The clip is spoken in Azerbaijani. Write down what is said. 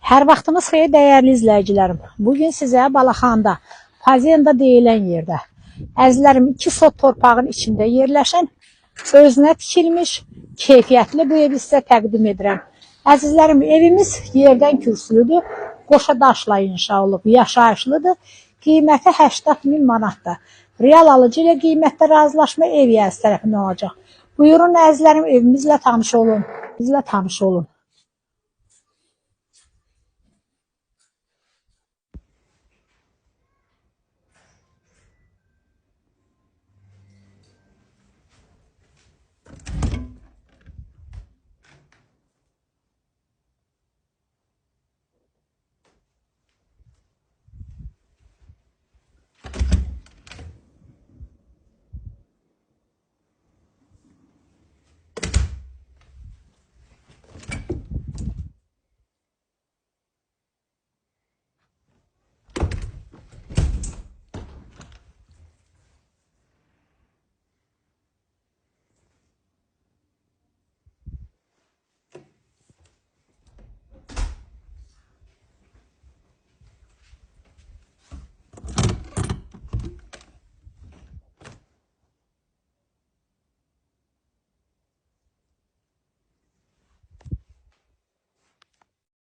Hər vaxtınız xeyir dəyərli izləyicilərim. Bugün sizə Balaxanda, Fazenda deyilən yerdə, əzizlərim 2 sot torpağın içində yerləşən, özünə tikilmiş, keyfiyyətli bu evi sizə təqdim edirəm. Əzizlərim, evimiz yerdən kürsülüdür, qoşa daşla inşa olub, yaşayışlıdır, qiyməti 80.000 manatdır. Real alıcı ilə qiymətdə razılaşma ev yazı tərəfindən olacaq. Buyurun əzizlərim, evimizlə tanış olun. Bizlə tanış olun.